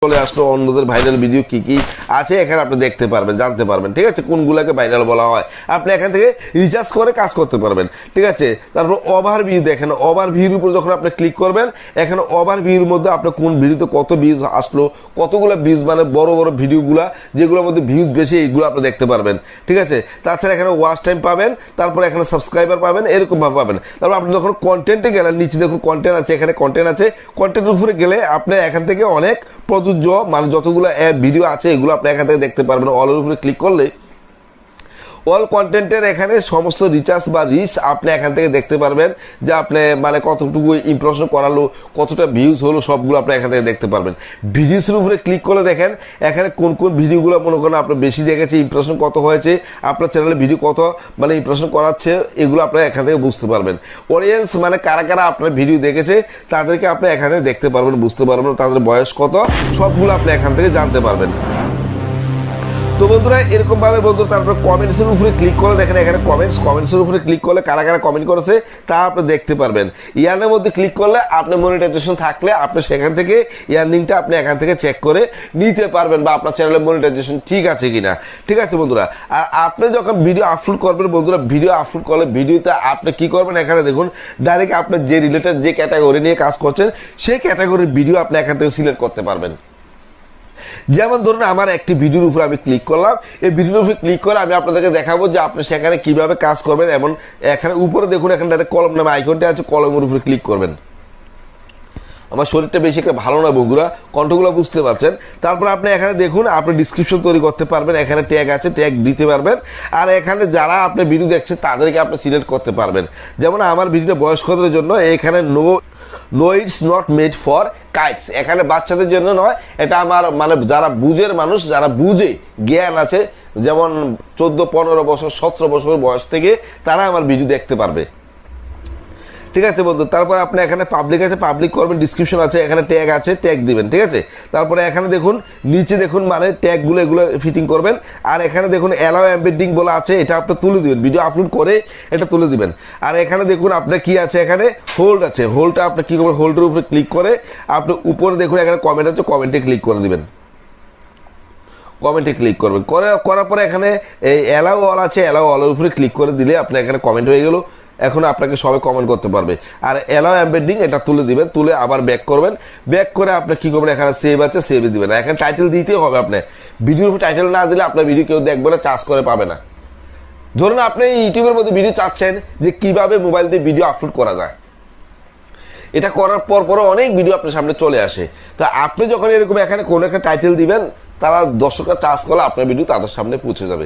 চলে আসলো অন্যদের ভাইরাল ভিডিও কি কি আছে এখানে আপনি দেখতে পারবেন, জানতে পারবেন। ঠিক আছে, কোনগুলোকে ভাইরাল বলা হয় আপনি এখান থেকে রিচার্জ করে কাজ করতে পারবেন। ঠিক আছে, তারপর ওভারভিউ দেখেন, ওভারভিউর উপর যখন আপনি ক্লিক করবেন এখানে ওভারভিউর মধ্যে আপনি কোন ভিডিওতে কত ভিউজ আসলো, কতগুলো ভিউজ, মানে বড় বড় ভিডিওগুলো যেগুলোর মধ্যে ভিউজ বেশি এইগুলো আপনি দেখতে পারবেন। ঠিক আছে, তাছাড়া এখানে ওয়াচ টাইম পাবেন, তারপর এখানে সাবস্ক্রাইবার পাবেন, এরকমভাবে পাবেন। তারপর আপনি যখন কন্টেন্টে গেলেন, নিচে দেখুন কন্টেন্ট আছে, এখানে কন্টেন্ট আছে, কন্টেন্টের উপরে গেলে আপনি এখান থেকে অনেক প্রযোজ্য মানে যতগুলো অ্যাপ ভিডিও আছে এগুলো আপনি এখান থেকে দেখতে পারবেন। অলের উপরে ক্লিক করলে অল কন্টেন্টের এখানে সমস্ত রিচার্জ বা রিচ আপনি এখান থেকে দেখতে পারবেন, যে আপনি মানে কতটুকু ইমপ্রেশন করালো, কতটা ভিউজ হলো, সবগুলো আপনি এখান থেকে দেখতে পারবেন। ভিডিওসের উপরে ক্লিক করে দেখেন এখানে কোন কোন ভিডিওগুলো মনে করেন আপনি বেশি দেখেছে, ইমপ্রেশন কত হয়েছে, আপনার চ্যানেলে ভিডিও কত মানে ইমপ্রেশন করাচ্ছে, এগুলো আপনি এখান থেকে বুঝতে পারবেন। অডিয়েন্স মানে কারা কারা আপনার ভিডিও দেখেছে তাদেরকে আপনি এখানে দেখতে পারবেন, বুঝতে পারবেন, তাদের বয়স কত, সবগুলো আপনি এখান থেকে জানতে পারবেন। তো বন্ধুরা এরকম ভাবে বন্ধুরা তারপর কমেন্টসের উপরে ক্লিক করে দেখেন এখানে কমেন্টসের উপরে ক্লিক করলে কারা কারা কমেন্ট করেছে তা আপনি দেখতে পারবেন। ইয়ার্নের মধ্যে ক্লিক করলে আপনি মনিটাইজেশন থাকলে আপনি সেখান থেকে ইয়ার্নিংটা আপনি এখান থেকে চেক করে নিতে পারবেন, বা আপনার চ্যানেলের মনিটাইজেশন ঠিক আছে কিনা। ঠিক আছে বন্ধুরা, আর আপনি যখন ভিডিও আপলোড করবেন বন্ধুরা, ভিডিও আপলোড করলে ভিডিওতে আপনি কি করবেন এখানে দেখুন ডাইরেক্ট আপনার যে রিলেটেড যে ক্যাটাগরি নিয়ে কাজ করছেন সেই ক্যাটাগরির ভিডিও আপনি এখান থেকে সিলেক্ট করতে পারবেন। যেমন ধরুন আমার একটি ভিডিওর উপরে আমি ক্লিক করলাম, এই ভিডিওর উপরে ক্লিক করে আমি আপনাদেরকে দেখাবো যে আপনি সেখানে কিভাবে কাজ করবেন। এমন এখানে উপরে দেখুন এখানে একটা কলম নামে আইকনটা আছে, কলমের উপরে ক্লিক করবেন। আমার শরীরটা বেশি একটা ভালো না বন্ধুরা, কণ্ঠগুলো বুঝতে পারছেন। তারপর আপনি এখানে দেখুন আপনি ডিসক্রিপশন তৈরি করতে পারবেন, এখানে ট্যাগ আছে, ট্যাগ দিতে পারবেন। আর এখানে যারা আপনি ভিডিও দেখছেন তাদেরকে আপনি সিলেক্ট করতে পারবেন। যেমন আমার ভিডিওটা বয়স্কদের জন্য, এখানে no it's not made for kids, এখানে বাচ্চাদের জন্য নয়, এটা আমার মানে যারা বুঝের মানুষ, যারা বুঝে জ্ঞান আছে, যেমন 14-15 বছর 17 বছর বয়স থেকে তারা আমার ভিডিও দেখতে পারবে। ঠিক আছে বন্ধু, তারপর আপনি এখানে পাবলিক আছে, পাবলিক করবেন, ডিসক্রিপশন আছে, এখানে ট্যাগ আছে, ট্যাগ দিবেন। ঠিক আছে, তারপরে এখানে দেখুন নিচে দেখুন মানে ট্যাগগুলো এগুলো ফিটিং করবেন। আর এখানে দেখুন অ্যালাউ এমবেডিং বলা আছে, এটা আপনি তুলে দিবেন, ভিডিও আপলোড করে এটা তুলে দিবেন। আর এখানে দেখুন আপনার কি আছে, এখানে হোল্ড আছে, হোল্ডটা আপনি কি করবেন, হোল্ডের উপরে ক্লিক করে আপনি উপরে দেখুন এখানে কমেন্ট আছে, কমেন্টে ক্লিক করে দিবেন, কমেন্টে ক্লিক করবেন। করার পরে এখানে এই অ্যালাউ অল আছে, অ্যালাউ অলের উপরে ক্লিক করে দিলে আপনার এখানে কমেন্ট হয়ে গেল। এখন আপনাকে সবাই কমেন্ট করতে পারবে। আর অ্যালাউ এমবেডিং এটা তুলে দিবেন, তুলে আবার ব্যাক করবেন, ব্যাক করে আপনি কি করবেন, এখানে সেভ আছে, সেভে দিবেন। এখানে টাইটেল দিতে হবে, আপনি ভিডিওর উপর টাইটেল না দিলে আপনার ভিডিও কেউ দেখবে না, চার্জ করে পাবে না। ধরুন আপনি ইউটিউবের মধ্যে ভিডিও চাচ্ছেন যে কিভাবে মোবাইল দিয়ে ভিডিও আপলোড করা যায়, এটা করার পরও অনেক ভিডিও আপনার সামনে চলে আসে। তো আপনি যখন এরকম এখানে কোনো একটা টাইটেল দিবেন, তারা দর্শকরা চার্জ করলে আপনার ভিডিও তাদের সামনে পৌঁছে যাবে।